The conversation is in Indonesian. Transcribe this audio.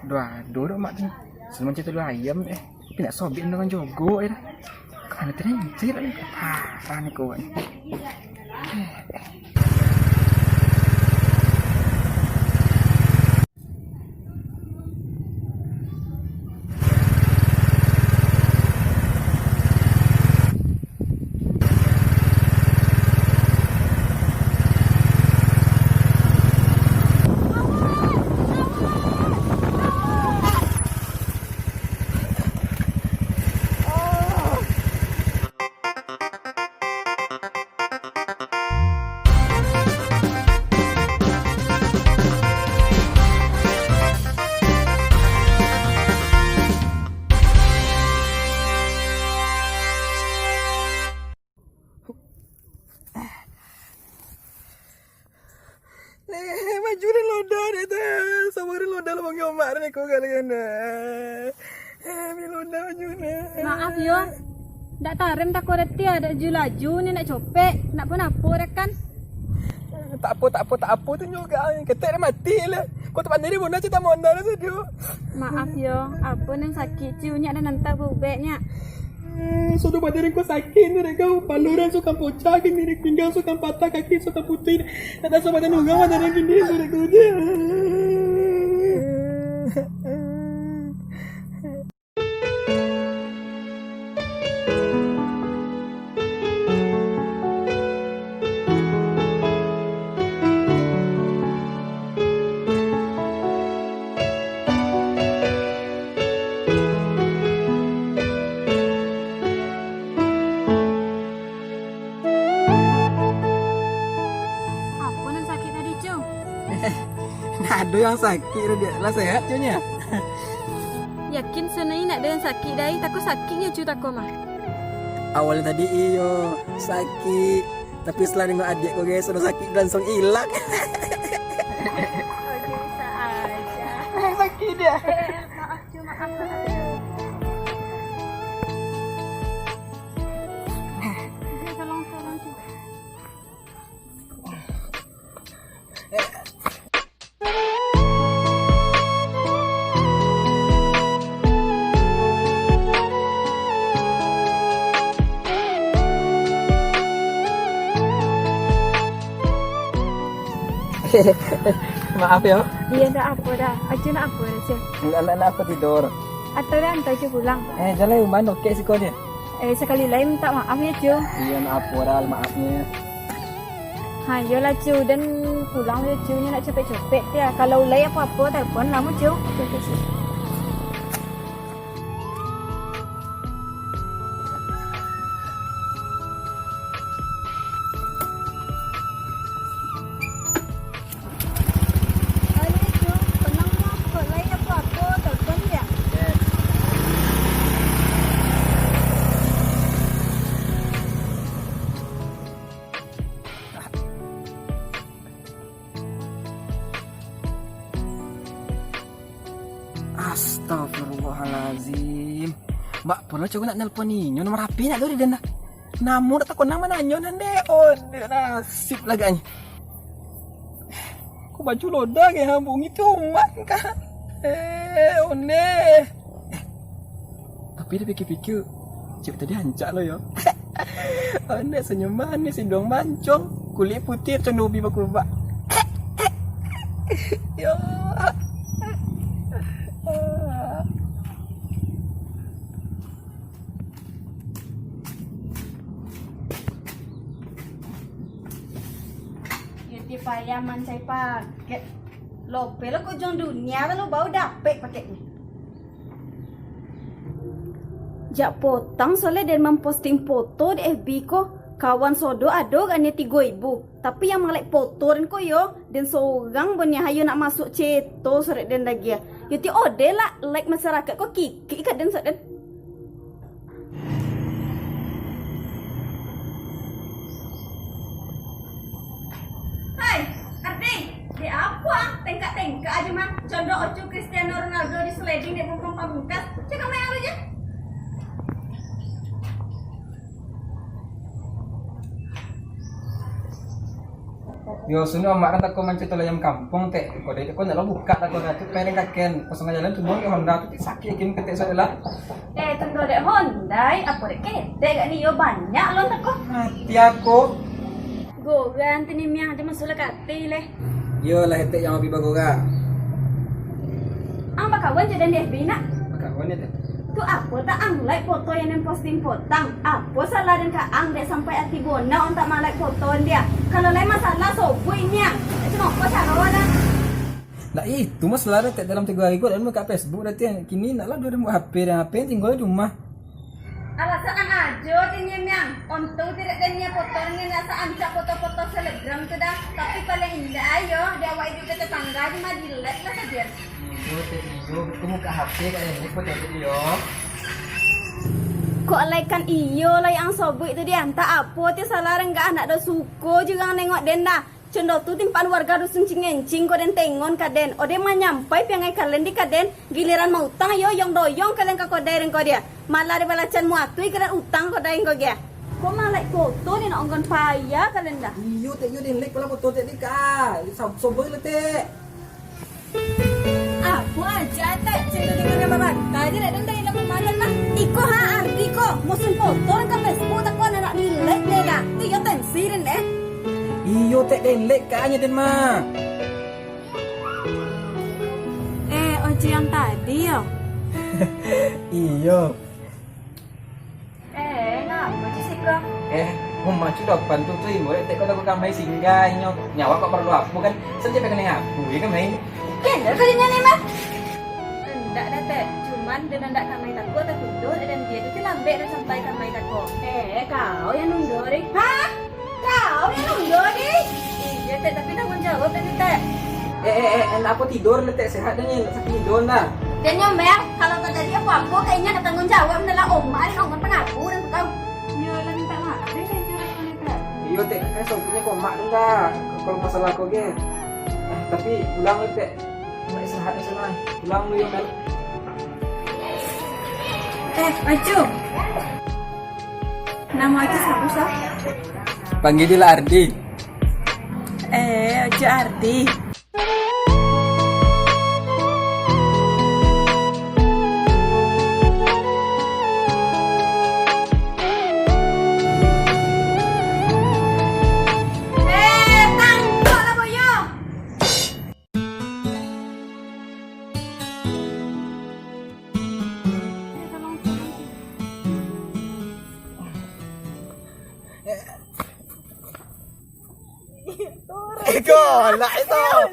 Dua mak tu. Semua cerita lu ayam Tapi nak sobek dengan jogo Kan ada terhancur ni. Parah ni kawan. Maju ni loda ni tu. Sama ni loda lah bagi omak ni kau kalian. Ni loda maju ni. Maaf yo. Ndak tarem tak koreti ada laju ni nak copek. Nak pun apa rekan? Tak apa tu juga. Ketek dah mati lah. Kau tak pandai dia bona cerita mona lah sedio. Maaf yo. Apa nang sakit ciunya dan nanti bubeknya. Sudah badan kau sakit ni kau paluran suka pocah kini pinggang suka patah kaki suka putih tak ada badan ugang badan kini sudah kau dia. Apa nang sakit tadi cu? Ada yang sakit dia lah sehat cunya. Yakin senai nak ada yang sakit dah. Takut sakitnya cu takut mah. Awal tadi iyo sakit tapi setelah dengan adik kau guys sudah sakit langsung hilang. Oh bisa aja. Sakit dia. Maaf cu maaf. Tolong cu. Maaf ya. Iya ndak apa dah. Aja nak apa aja. Anak-anak aku tidur. Atau dah hantar cu pulang. Jalan rumah okey sih kau dia. Sekali lain minta maaf ya cu. Iya maaf moral maafnya. Ha, yolah cu dan pulang dia cu nya nak cepet-cepet dia. Kalau lay apa-apa telefon lama cu. Okey. Ayo cu, tenang mah. Kalau lay apa-apa telefon dia. Astagfirullahalazim. Mbak pernah coba nak nelpon Ninyo nomor HP nak dulu dan namun tak kau nama nanyo nande on nasib laganya. Ku baju loda ke hambung itu mak kan. One. Tapi dia pikir-pikir cik tadi hancak lo yo. One senyum manis hidung mancung kulit putih cendubi bakubak. Yo. Payah mancai pakai lope lo kok jong dunia lo bau dapet pakainya jak potang soalnya dan memposting foto di FB ko kawan sodo ado kan 3.000 tapi yang malek fotoin ko yo dan seorang punya hayo nak masuk ceto sore dan lagi ya yati ode lah like masyarakat ko kiki ikat dan sodan tengkak aja mah condong ocu Cristiano Ronaldo di sliding di punggung pamungkas cek main aja Yo sunu amak kan tako mancet ayam kampung teh. Kau dek kau nak lo buka tako tu pengen kaken. Pasang jalan tu bang Honda tu sakit kim ketek saya lah. Tunggu dek Hondai, apa dek kete gak nih yo banyak lo tako. Hati aku. Gogan tini miang ada masuk kati leh. Yo lah hetek yang lebih bagus gak. Ang bakawan jadi deh bina. Kawan ni teh. Tu apa tak ang like foto yang posting potang? Apa salah dan ka ang dek sampai hati bona untuk malike foto dia? Kalau lain masalah sobuinya. Cuma apa cara wana? Lah itu masalah teh dalam 3 hari gua dan muka Facebook nanti kini nak lah dua mau HP dan HP tinggal di rumah. Alasan ang ajo tinya miang. Untuk tidak denya foto ni nasa anca foto-foto selebgram tu dah. Tapi paling indah ayo dia awak juga tetangga di mah dilek lah saja. Itu muka HP kayak ini foto video. Kok alaikan iyo lah yang sobuk itu dia. Tak apa ti salah enggak anak do suko juga nengok den dah. Condo tu timpan warga dusun cingencing ko den tengon kaden. Ode mah nyampai piangai kalian di kaden. Giliran mau utang yo yang doyong kalian ka kodai ko dia. Malah di balacan muatui kalian utang kodai ko dia. Kok malah foto ni nak onggon payah kalian dah. Iyo teh yo den lek pala foto teh ka. Soboi le teh. Aku aja teh cerita dengan bapak. Tadi nak dan dari dalam makan lah. Iko ha arti ko. Musun foto kan Facebook tak ko nak nilai deh dah. Ti yo tensirin deh. Iyo teh den lek kayaknya den mah. Oji yang tadi yo. Iyo. Ngapa sih bro? Mau maju depan tuh boleh teh kau tak kamai singgah nyawa kok perlu aku kan saja pengen aku ya kan main. Kendal kalinya nih mah. Enggak ada teh, cuman dia enggak kamai takut tak kundur dan dia itu lambe dan sampai kamai takut. Kau yang nundur deh. Hah? Kau yang nundur deh? Iya teh, tapi tanggung jawab tadi teh. Aku tidur le teh sehat dan sakit tidur dah. Dan nyomel, kalau terjadi apa-apa kayaknya ada tanggung jawab adalah oma dan oma pengaku dan kau. Nyolan minta maaf deh kayaknya. Iyo teh kan punya komak dah kalau masalah kau ge. Tapi pulang le teh. Nak istirahat di sana. Pulang lu yo Mel. Acu. Nama Acu siapa sah? Panggil dia Ardi. Acu Ardi. Ikaw, lah ito.